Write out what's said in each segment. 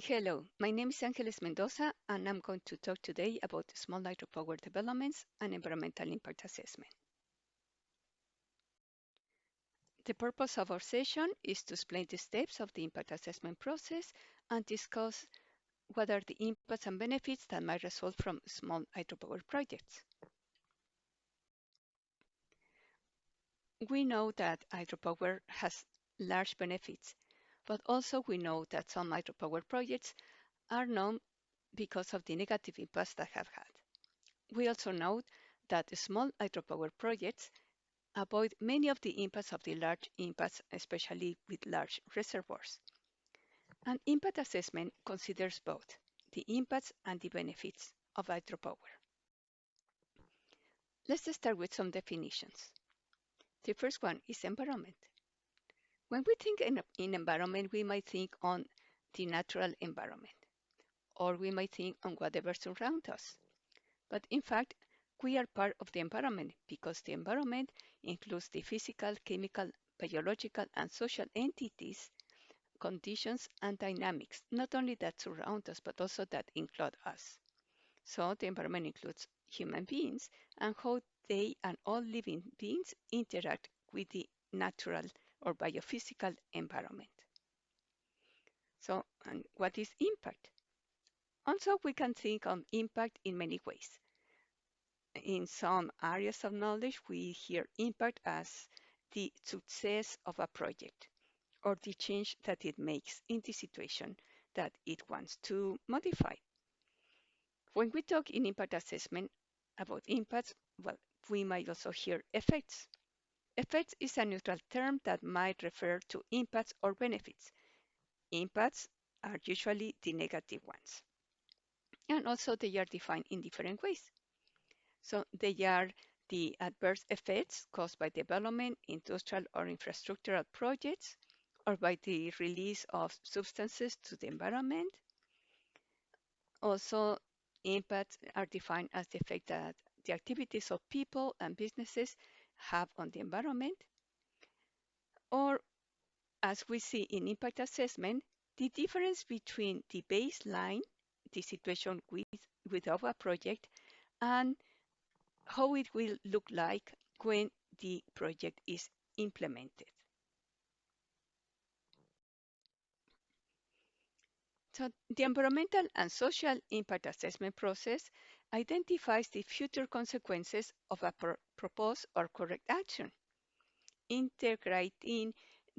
Hello, my name is Angeles Mendoza, and I'm going to talk today about small hydropower developments and environmental impact assessment. The purpose of our session is to explain the steps of the impact assessment process and discuss what are the impacts and benefits that might result from small hydropower projects. We know that hydropower has large benefits, but also we know that some hydropower projects are known because of the negative impacts they have had. We also know that small hydropower projects avoid many of the impacts of the large impacts, especially with large reservoirs. An impact assessment considers both the impacts and the benefits of hydropower. Let's start with some definitions. The first one is environment. When we think in environment, we might think on the natural environment, or we might think on whatever surrounds us. But in fact, we are part of the environment because the environment includes the physical, chemical, biological, and social entities, conditions, and dynamics, not only that surround us, but also that include us. So the environment includes human beings and how they and all living beings interact with the natural or biophysical environment. So, and what is impact? Also, we can think of impact in many ways. In some areas of knowledge, we hear impact as the success of a project or the change that it makes in the situation that it wants to modify. When we talk in impact assessment about impacts, well, we might also hear effects. Effects is a neutral term that might refer to impacts or benefits. Impacts are usually the negative ones. And also they are defined in different ways. So they are the adverse effects caused by development, industrial or infrastructural projects, or by the release of substances to the environment. Also, impacts are defined as the effect that the activities of people and businesses have on the environment. Or, as we see in impact assessment, the difference between the baseline, the situation without a project, and how it will look like when the project is implemented. So the environmental and social impact assessment process identifies the future consequences of a proposed or correct action, integrating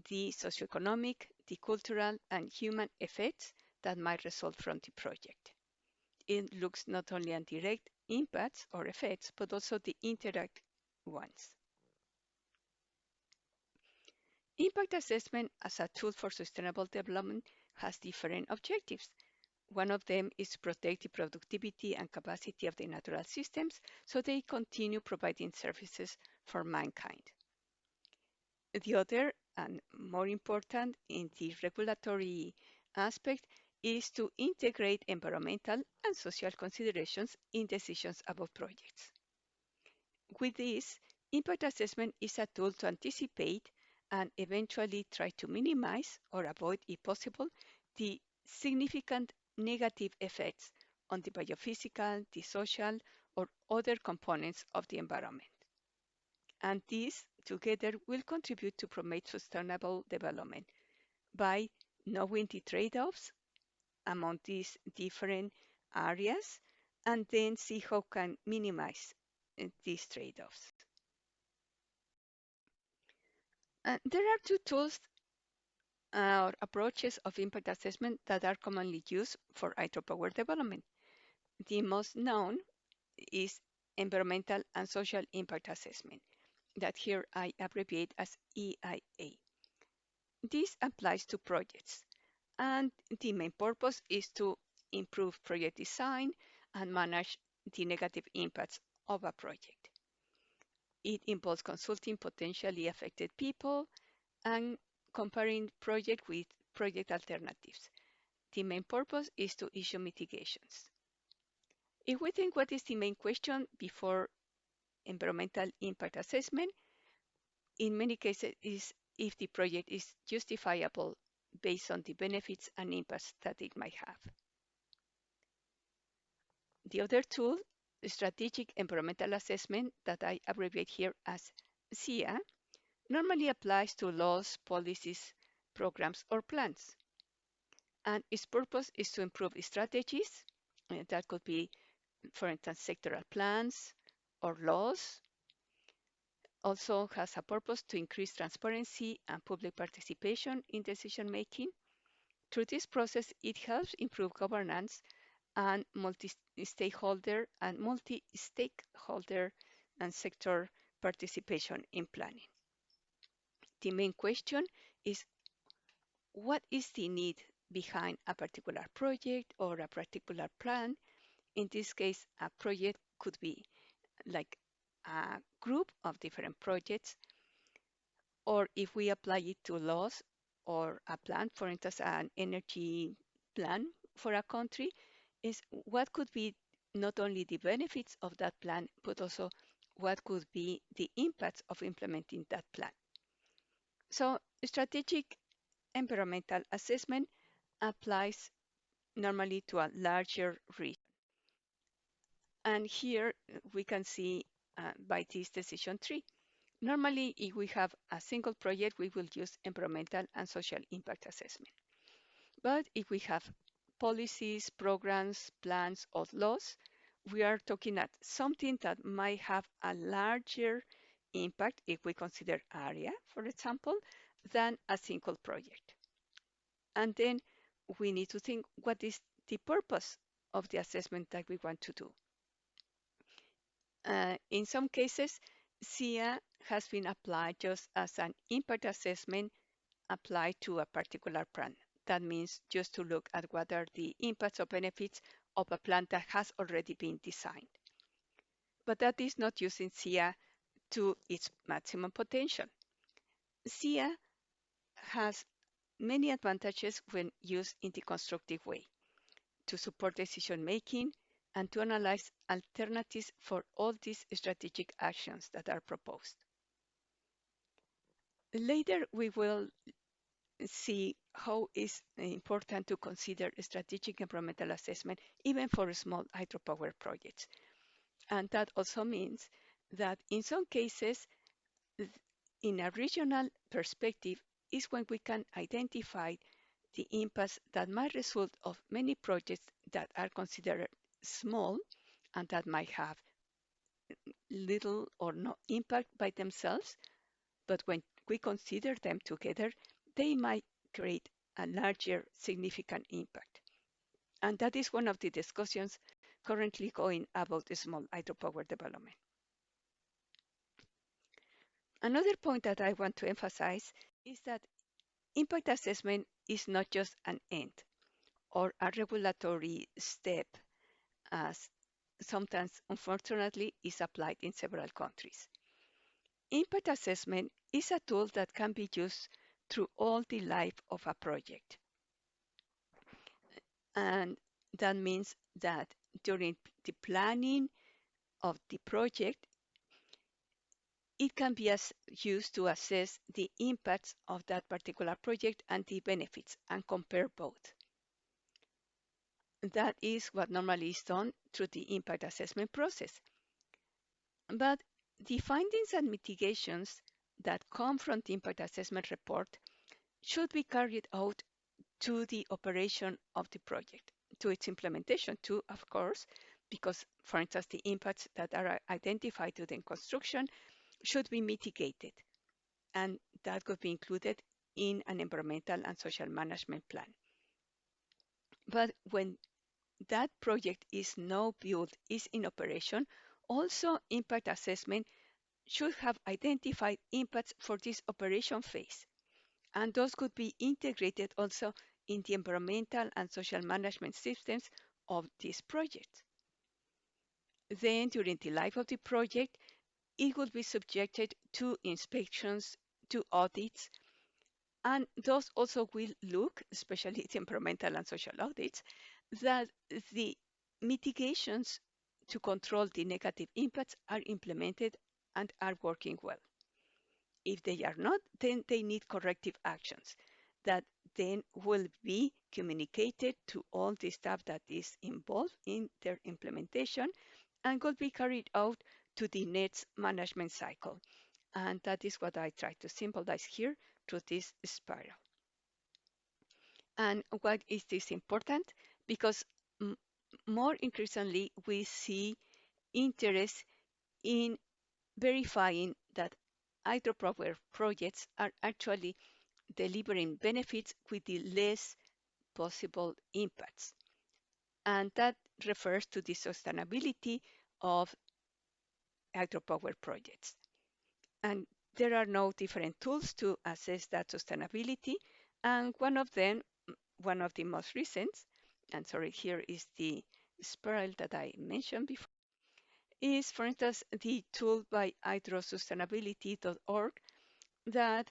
the socioeconomic, the cultural, and human effects that might result from the project. It looks not only at direct impacts or effects, but also the indirect ones. Impact assessment as a tool for sustainable development has different objectives. One of them is to protect the productivity and capacity of the natural systems so they continue providing services for mankind. The other, and more important in the regulatory aspect, is to integrate environmental and social considerations in decisions about projects. With this, impact assessment is a tool to anticipate and eventually try to minimize or avoid, if possible, the significant negative effects on the biophysical, the social, or other components of the environment. And these together will contribute to promote sustainable development by knowing the trade-offs among these different areas and then see how can minimize these trade-offs. There are two tools or approaches of impact assessment that are commonly used for hydropower development. The most known is environmental and social impact assessment, that here I abbreviate as EIA. This applies to projects, and the main purpose is to improve project design and manage the negative impacts of a project. It involves consulting potentially affected people and comparing project with project alternatives. The main purpose is to issue mitigations. If we think what is the main question before environmental impact assessment, in many cases is if the project is justifiable based on the benefits and impacts that it might have. The other tool, strategic environmental assessment, that I abbreviate here as SEIA, normally applies to laws, policies, programs, or plans. And its purpose is to improve strategies. That could be, for instance, sectoral plans or laws. Also has a purpose to increase transparency and public participation in decision making. Through this process, it helps improve governance and multi-stakeholder and sector participation in planning. The main question is, what is the need behind a particular project or a particular plan? In this case, a project could be like a group of different projects, or if we apply it to laws or a plan, for instance, an energy plan for a country, is what could be not only the benefits of that plan, but also what could be the impacts of implementing that plan. So strategic environmental assessment applies normally to a larger region. And here we can see by this decision tree. Normally, if we have a single project, we will use environmental and social impact assessment. But if we have policies, programs, plans, or laws, we are talking at something that might have a larger impact if we consider area, for example, than a single project. And then we need to think, what is the purpose of the assessment that we want to do? In some cases, SEIA has been applied just as an impact assessment applied to a particular plan. That means just to look at what are the impacts or benefits of a plan that has already been designed. But that is not using SEIA to its maximum potential. SEIA has many advantages when used in the constructive way to support decision making and to analyze alternatives for all these strategic actions that are proposed. Later, we will see how it's important to consider strategic environmental assessment even for small hydropower projects. And that also means that in some cases, in a regional perspective, is when we can identify the impacts that might result of many projects that are considered small and that might have little or no impact by themselves, but when we consider them together, they might create a larger significant impact. And that is one of the discussions currently going about small hydropower development. Another point that I want to emphasize is that impact assessment is not just an end or a regulatory step, as sometimes, unfortunately, is applied in several countries. Impact assessment is a tool that can be used through all the life of a project. And that means that during the planning of the project, it can be used to assess the impacts of that particular project and the benefits and compare both. That is what normally is done through the impact assessment process. But the findings and mitigations that come from the impact assessment report should be carried out to the operation of the project, to its implementation too, of course, because, for instance, the impacts that are identified during construction should be mitigated, and that could be included in an environmental and social management plan. But when that project is now built, is in operation, also impact assessment should have identified impacts for this operation phase. And those could be integrated also in the environmental and social management systems of this project. Then, during the life of the project, it will be subjected to inspections, to audits, and those also will look, especially the environmental and social audits, that the mitigations to control the negative impacts are implemented and are working well. If they are not, then they need corrective actions, that then will be communicated to all the staff that is involved in their implementation and will be carried out to the next management cycle. And that is what I try to symbolize here through this spiral. And why is this important? Because more increasingly we see interest in verifying that hydropower projects are actually delivering benefits with the less possible impacts. And that refers to the sustainability of hydropower projects. And there are no different tools to assess that sustainability. And one of them, one of the most recent, and sorry, here is the spiral that I mentioned before, is, for instance, the tool by hydrosustainability.org that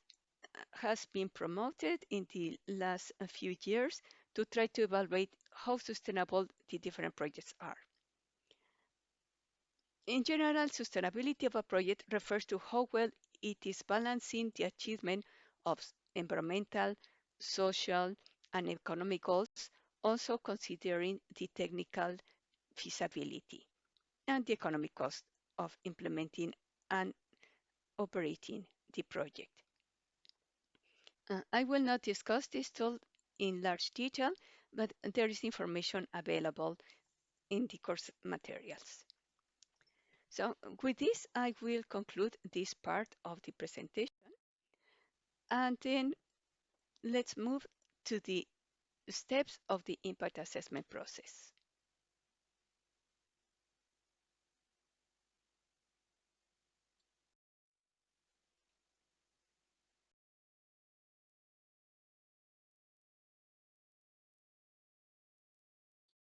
has been promoted in the last few years to try to evaluate how sustainable the different projects are. In general, sustainability of a project refers to how well it is balancing the achievement of environmental, social, and economic goals, also considering the technical feasibility and the economic cost of implementing and operating the project. I will not discuss this tool in large detail, but there is information available in the course materials. So with this, I will conclude this part of the presentation, and then let's move to the steps of the impact assessment process.